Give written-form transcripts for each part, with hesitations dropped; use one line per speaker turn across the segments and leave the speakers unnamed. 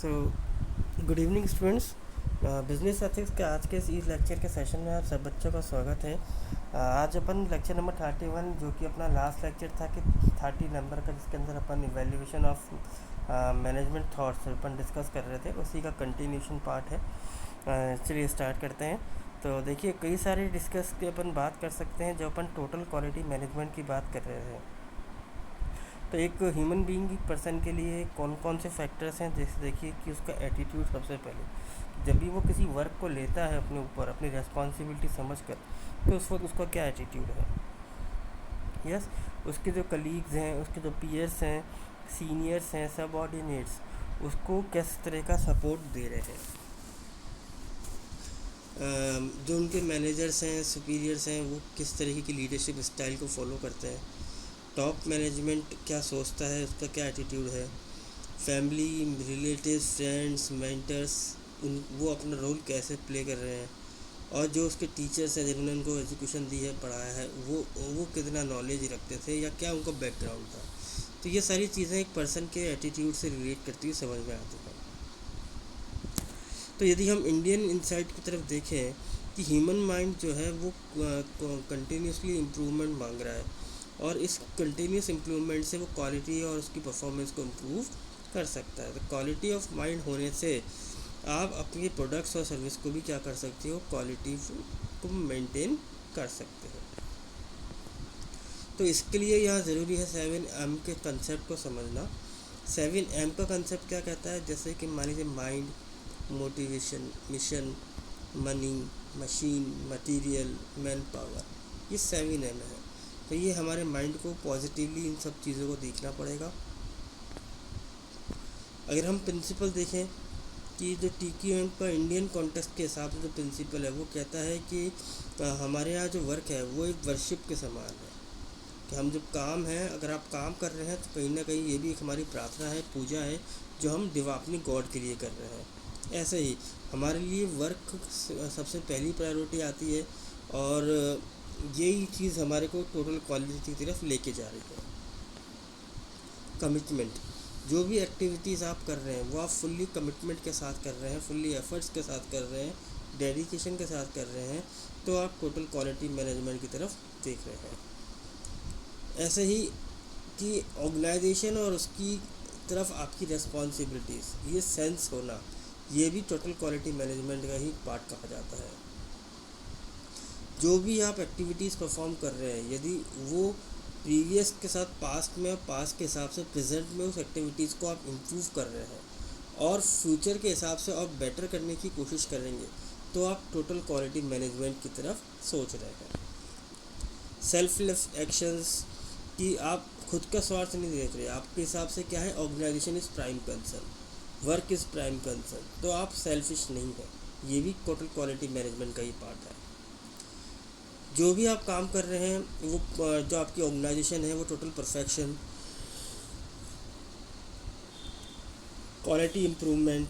So good evening students. Business ethics के आज के इस लेक्चर के सेशन में आप सब बच्चों का स्वागत है। आज अपन लेक्चर नंबर 31 जो कि अपना लास्ट लेक्चर था कि 30 नंबर का, जिसके अंदर अपन इवेल्युएशन ऑफ मैनेजमेंट थॉट्स अपन डिस्कस कर रहे थे, उसी का कंटिन्यूशन पार्ट है। चलिए स्टार्ट करते हैं। तो देखिए, कई सारे डिस्कस की अपन बात कर सकते हैं। जो अपन टोटल क्वालिटी मैनेजमेंट की बात कर रहे थे, तो एक ह्यूमन बीइंग पर्सन के लिए कौन कौन से फैक्टर्स हैं, जैसे देखिए कि उसका एटीट्यूड सबसे पहले। जब भी वो किसी वर्क को लेता है अपने ऊपर, अपनी रिस्पॉन्सिबिलिटी समझकर, तो उस वक्त उसका क्या एटीट्यूड है। यस, उसके जो कलीग्स हैं, उसके जो पीयर्स हैं, सीनियर्स हैं, सबऑर्डिनेट्स, उसको किस तरह का सपोर्ट दे रहे हैं। जो उनके मैनेजर्स हैं, सुपीरियर्स हैं, वो किस तरीके की लीडरशिप स्टाइल को फॉलो करते हैं। टॉप मैनेजमेंट क्या सोचता है, उसका क्या एटीट्यूड है। फैमिली, रिलेटिव्स, फ्रेंड्स, मेंटर्स, वो अपना रोल कैसे प्ले कर रहे हैं। और जो उसके टीचर्स हैं, जिन्होंने उनको एजुकेशन दी है, पढ़ाया है, वो कितना नॉलेज रखते थे या क्या उनका बैकग्राउंड था। तो ये सारी चीज़ें एक पर्सन के एटीट्यूड से रिलेट करती हुई समझ में आती हैं। तो यदि हम इंडियन इंसाइट की तरफ देखें कि ह्यूमन माइंड जो है वो कंटिन्यूसली इम्प्रूवमेंट मांग रहा है, और इस कंटिन्यूस इम्प्रूवमेंट से वो क्वालिटी और उसकी परफॉर्मेंस को इम्प्रूव कर सकता है। तो क्वालिटी ऑफ माइंड होने से आप अपने प्रोडक्ट्स और सर्विस को भी क्या कर सकते हो, क्वालिटी को मेंटेन कर सकते हो। तो इसके लिए यहाँ ज़रूरी है 7M के कंसेप्ट को समझना। 7M का कंसेप्ट क्या कहता है, जैसे कि मान लीजिए mind, motivation, mission, money, machine, material, man power, ये 7M है। तो ये हमारे माइंड को पॉजिटिवली इन सब चीज़ों को देखना पड़ेगा। अगर हम प्रिंसिपल देखें कि जो TQM का इंडियन कॉन्टेक्स्ट के हिसाब से जो प्रिंसिपल है, वो कहता है कि हमारे यहाँ जो वर्क है वो एक वर्शिप के समान है। कि हम जब काम है, अगर आप काम कर रहे हैं तो कहीं ना कहीं ये भी एक हमारी प्रार्थना है, पूजा है, जो हम अपनी गॉड के लिए कर रहे हैं। ऐसे ही हमारे लिए वर्क सबसे पहली प्रायोरिटी आती है, और यही चीज़ हमारे को टोटल क्वालिटी की तरफ लेके जा रही है। कमिटमेंट, जो भी एक्टिविटीज़ आप कर रहे हैं वो आप फुल्ली कमिटमेंट के साथ कर रहे हैं, फुल्ली एफर्ट्स के साथ कर रहे हैं, डेडिकेशन के साथ कर रहे हैं, तो आप टोटल क्वालिटी मैनेजमेंट की तरफ देख रहे हैं। ऐसे ही कि ऑर्गेनाइजेशन और उसकी तरफ आपकी रिस्पॉन्सिबिलिटीज़, ये सेंस होना, ये भी टोटल क्वालिटी मैनेजमेंट का ही पार्ट कहा जाता है। जो भी आप एक्टिविटीज़ परफॉर्म कर रहे हैं, यदि वो प्रीवियस के साथ पास्ट में, और पास्ट के हिसाब से प्रेजेंट में उस एक्टिविटीज़ को आप इम्प्रूव कर रहे हैं, और फ्यूचर के हिसाब से और बेटर करने की कोशिश करेंगे, तो आप टोटल क्वालिटी मैनेजमेंट की तरफ सोच रहे हैं। सेल्फलेस एक्शंस, कि आप खुद का स्वार्थ नहीं देख रहे, आपके हिसाब से क्या है, organisation is prime concern, work is prime concern, तो आप सेल्फिश नहीं है। ये भी टोटल क्वालिटी मैनेजमेंट का ही पार्ट है। जो भी आप काम कर रहे हैं, वो जो आपकी ऑर्गेनाइजेशन है वो total perfection, quality improvement,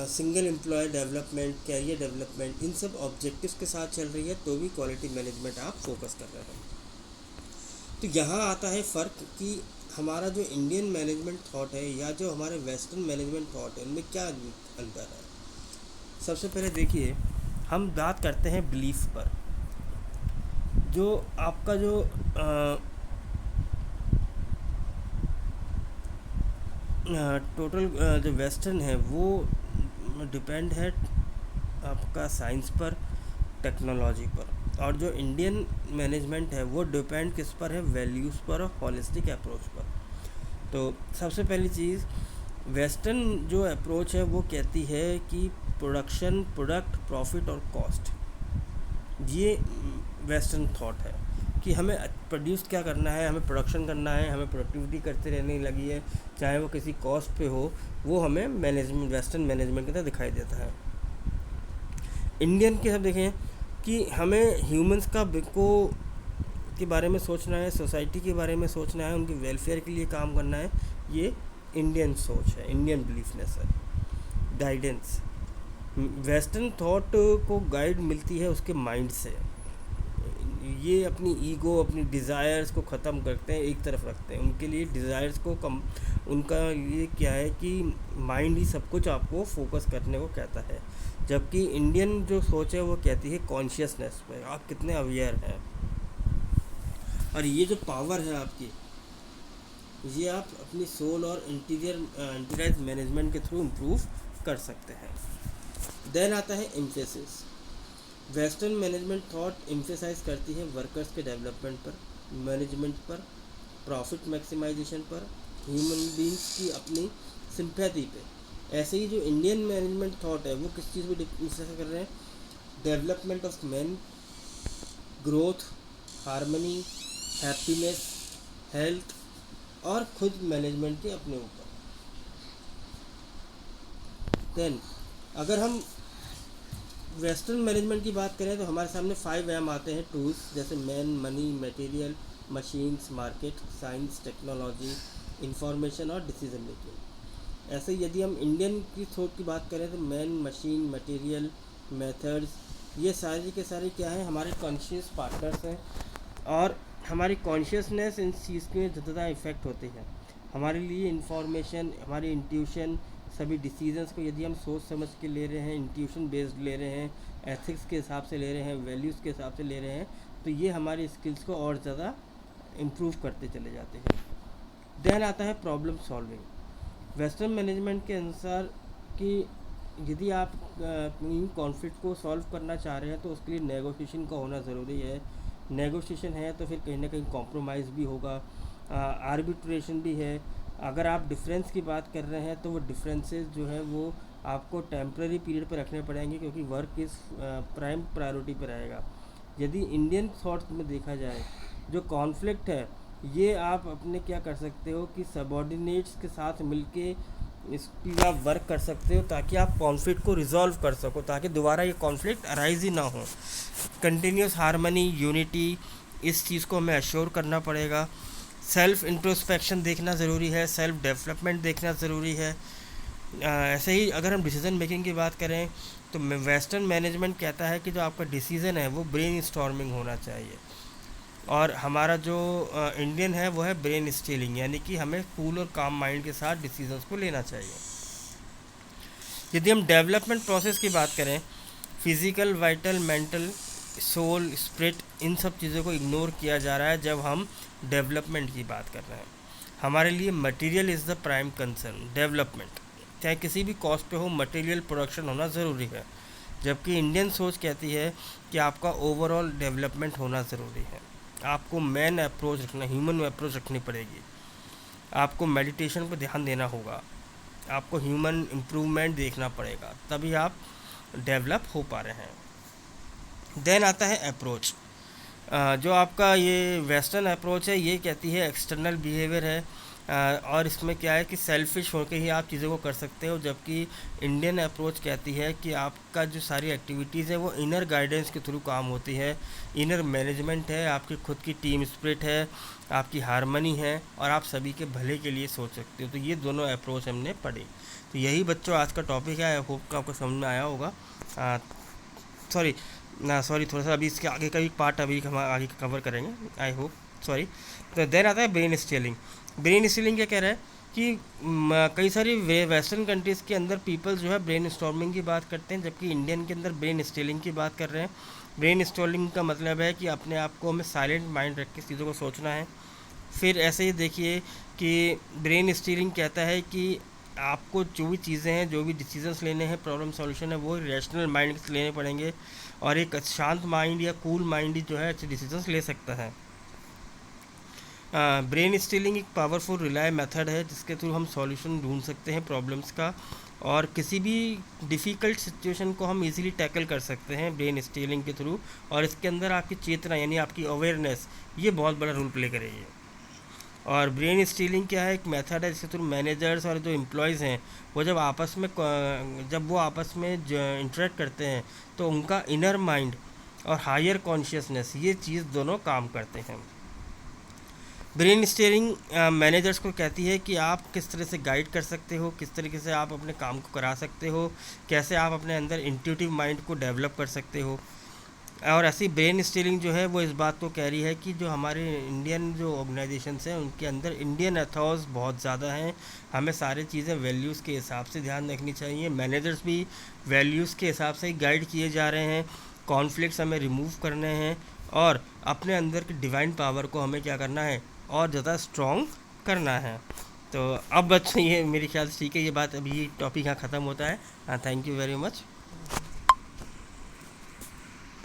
single employ development, career development, इन सब ऑब्जेक्टिव्स के साथ चल रही है, तो भी क्वालिटी मैनेजमेंट आप फोकस कर रहे हैं। तो यहाँ आता है फ़र्क कि हमारा जो इंडियन मैनेजमेंट थॉट है या जो हमारे वेस्टर्न मैनेजमेंट थॉट है, उनमें क्या अंतर है। सबसे पहले देखिए, हम बात करते हैं बिलीफ पर। जो आपका जो टोटल जो वेस्टर्न है वो डिपेंड है आपका साइंस पर, टेक्नोलॉजी पर, और जो इंडियन मैनेजमेंट है वो डिपेंड किस पर है, वैल्यूज़ पर और हॉलिस्टिक अप्रोच पर। तो सबसे पहली चीज़, वेस्टर्न जो अप्रोच है वो कहती है कि प्रोडक्शन, प्रोडक्ट, प्रॉफिट और कॉस्ट, ये वेस्टर्न थॉट है कि हमें प्रोड्यूस क्या करना है, हमें प्रोडक्शन करना है, हमें प्रोडक्टिविटी करते रहने लगी है, चाहे वो किसी कॉस्ट पे हो, वो हमें मैनेजमेंट, वेस्टर्न मैनेजमेंट की तरह दिखाई देता है। इंडियन के सब देखें कि हमें ह्यूमंस का को के बारे में सोचना है, सोसाइटी के बारे में सोचना है, उनके वेलफेयर के लिए काम करना है, ये इंडियन सोच है, इंडियन बिलीफनेस है। गाइडेंस, वेस्टर्न थॉट को गाइड मिलती है उसके माइंड से। ये अपनी ईगो, अपनी डिज़ायर्स को ख़त्म करते हैं, एक तरफ रखते हैं। उनके लिए डिज़ायर्स को उनका ये क्या है कि माइंड ही सब कुछ आपको फोकस करने को कहता है, जबकि इंडियन जो सोच है वो कहती है कॉन्शियसनेस पे, आप कितने अवेयर हैं। और ये जो पावर है आपकी, ये आप अपनी सोल और इंटीरियर मैनेजमेंट के थ्रू इम्प्रूव कर सकते हैं। देन आता है emphasis. Western management thought emphasise करती है वर्कर्स के डेवलपमेंट पर, मैनेजमेंट पर, प्रॉफिट मैक्सिमाइजेशन पर, ह्यूमन बींग्स की अपनी सिंपैथी पे। ऐसे ही जो इंडियन मैनेजमेंट थॉट है वो किस चीज़ पे डिस्कस कर रहे हैं, development of man, growth, harmony, happiness, health और खुद मैनेजमेंट के अपने ऊपर। देन अगर हम वेस्टर्न मैनेजमेंट की बात करें तो हमारे सामने 5 एम आते हैं टूल्स, जैसे man, money, material, machines, market, science, technology, information और डिसीजन मेकिंग। ऐसे ही यदि हम इंडियन की सोच की बात करें तो मैन, मशीन, मटेरियल, मेथड्स, ये सारे के सारे क्या हैं, हमारे कॉन्शियस पार्टनर्स हैं। और हमारी कॉन्शियसनेस इन चीज़ के ज़्यादा इफ़ेक्ट होती है। हमारे लिए इंफॉर्मेशन, हमारी इंट्यूशन, सभी डिसीजंस को यदि हम सोच समझ के ले रहे हैं, इंट्यूशन बेस्ड ले रहे हैं, एथिक्स के हिसाब से ले रहे हैं, वैल्यूज़ के हिसाब से ले रहे हैं, तो ये हमारी स्किल्स को और ज़्यादा इम्प्रूव करते चले जाते हैं। देन आता है प्रॉब्लम सॉल्विंग। वेस्टर्न मैनेजमेंट के अनुसार कि यदि आप कॉन्फ्लिक्ट को सॉल्व करना चाह रहे हैं तो उसके लिए नेगोशिएशन का होना ज़रूरी है। नेगोशिएशन है तो फिर कहीं ना कहीं कॉम्प्रोमाइज़ भी होगा, आर्बिट्रेशन भी है। अगर आप डिफरेंस की बात कर रहे हैं तो वो डिफरेंसेस जो है वो आपको टेम्प्रेरी पीरियड पर रखने पड़ेंगे, क्योंकि वर्क इज़ प्राइम प्रायोरिटी पर रहेगा। यदि इंडियन थॉट्स में देखा जाए, जो कॉन्फ्लिक्ट है ये आप अपने क्या कर सकते हो कि सबॉर्डिनेट्स के साथ मिलके इसकी आप वर्क कर सकते हो, ताकि आप कॉन्फ्लिक्ट को रिजॉल्व कर सको, ताकि दोबारा ये कॉन्फ्लिक्ट अराइज ही ना हो। कंटिन्यूस हार्मनी, यूनिटी, इस चीज़ को हमें एश्योर करना पड़ेगा। सेल्फ इंट्रोस्पेक्शन देखना ज़रूरी है, सेल्फ डेवलपमेंट देखना ज़रूरी है। ऐसे ही अगर हम डिसीज़न मेकिंग की बात करें तो वेस्टर्न मैनेजमेंट कहता है कि जो आपका डिसीज़न है वो ब्रेन स्टॉर्मिंग होना चाहिए, और हमारा जो इंडियन है वो है ब्रेन स्टीलिंग, यानी कि हमें कूल और काम माइंड के साथ डिसीजंस को लेना चाहिए। यदि हम डेवलपमेंट प्रोसेस की बात करें, physical, vital, mental, soul, spirit, इन सब चीज़ों को इग्नोर किया जा रहा है जब हम डेवलपमेंट की बात कर रहे हैं। हमारे लिए material is the prime concern. Development चाहे किसी भी कॉस्ट पे हो, मटेरियल प्रोडक्शन होना ज़रूरी है, जबकि इंडियन सोच कहती है कि आपका ओवरऑल डेवलपमेंट होना ज़रूरी है। आपको मैन अप्रोच रखना, ह्यूमन अप्रोच रखनी पड़ेगी। आपको मेडिटेशन पर ध्यान देना होगा, आपको ह्यूमन इम्प्रूवमेंट देखना पड़ेगा, तभी आप डेवलप हो पा रहे हैं। देन आता है अप्रोच। जो आपका ये वेस्टर्न अप्रोच है ये कहती है एक्सटर्नल बिहेवियर है, और इसमें क्या है कि सेल्फिश होकर ही आप चीज़ों को कर सकते हो, जबकि इंडियन अप्रोच कहती है कि आपका जो सारी एक्टिविटीज़ है वो इनर गाइडेंस के थ्रू काम होती है, इनर मैनेजमेंट है, आपकी खुद की टीम स्पिरिट है, आपकी हारमनी है, और आप सभी के भले के लिए सोच सकते हो। तो ये दोनों अप्रोच हमने पढ़ी। तो यही बच्चों आज का टॉपिक है। आई होप कि आपको समझ में आया होगा। सॉरी थोड़ा सा अभी इसके आगे का भी पार्ट अभी हम आगे कवर करेंगे, आई होप। सॉरी। तो देन आता है ब्रेन स्टीलिंग। ब्रेन स्टीलिंग क्या कह रहा है कि कई सारी वेस्टर्न कंट्रीज़ के अंदर पीपल जो है ब्रेन स्टॉर्मिंग की बात करते हैं, जबकि इंडियन के अंदर ब्रेन स्टीलिंग की बात कर रहे हैं। ब्रेन स्टॉर्मिंग का मतलब है कि अपने आप को हमें साइलेंट माइंड रख के चीज़ों को सोचना है। फिर ऐसे ही देखिए कि ब्रेन स्टीलिंग कहता है कि आपको जो भी चीज़ें हैं, जो भी डिसीजंस लेने हैं, प्रॉब्लम सॉल्यूशन है, वो रैशनल माइंड से लेने पड़ेंगे, और एक शांत माइंड या कूल माइंड ही जो है अच्छे डिसीजंस ले सकता है। ब्रेन स्टीलिंग एक पावरफुल रिलाय मेथड है जिसके थ्रू हम सॉल्यूशन ढूंढ सकते हैं प्रॉब्लम्स का, और किसी भी डिफ़िकल्ट सिचुएशन को हम इजीली टैकल कर सकते हैं ब्रेन स्टीलिंग के थ्रू। और इसके अंदर आपकी चेतना यानी आपकी अवेयरनेस ये बहुत बड़ा रोल प्ले करेगी। और ब्रेन स्टीलिंग क्या है, एक मेथड है जिसके थ्रू मैनेजर्स और जो एम्प्लॉयज़ हैं वो जब वो आपस में इंटरेक्ट करते हैं तो उनका इनर माइंड और हायर कॉन्शियसनेस ये चीज़ दोनों काम करते हैं। ब्रेन स्टीयरिंग मैनेजर्स को कहती है कि आप किस तरह से गाइड कर सकते हो, किस तरीके से आप अपने काम को करा सकते हो, कैसे आप अपने अंदर इंट्यूटिव माइंड को डेवलप कर सकते हो। और ऐसी ब्रेन स्टीलिंग जो है वो इस बात को कह रही है कि जो हमारे इंडियन जो ऑर्गेनाइजेशंस हैं उनके अंदर इंडियन एथॉस बहुत ज़्यादा हैं। हमें सारी चीज़ें वैल्यूज़ के हिसाब से ध्यान रखनी चाहिए। मैनेजर्स भी वैल्यूज़ के हिसाब से ही गाइड किए जा रहे हैं। कॉन्फ्लिक्ट्स हमें रिमूव करने हैं और अपने अंदर की डिवाइन पावर को हमें क्या करना है और ज़्यादा स्ट्रॉन्ग करना है। तो अब बस ये मेरे ख्याल से ठीक है, ये बात अभी टॉपिक यहाँ ख़त्म होता है। हाँ, थैंक यू वेरी मच।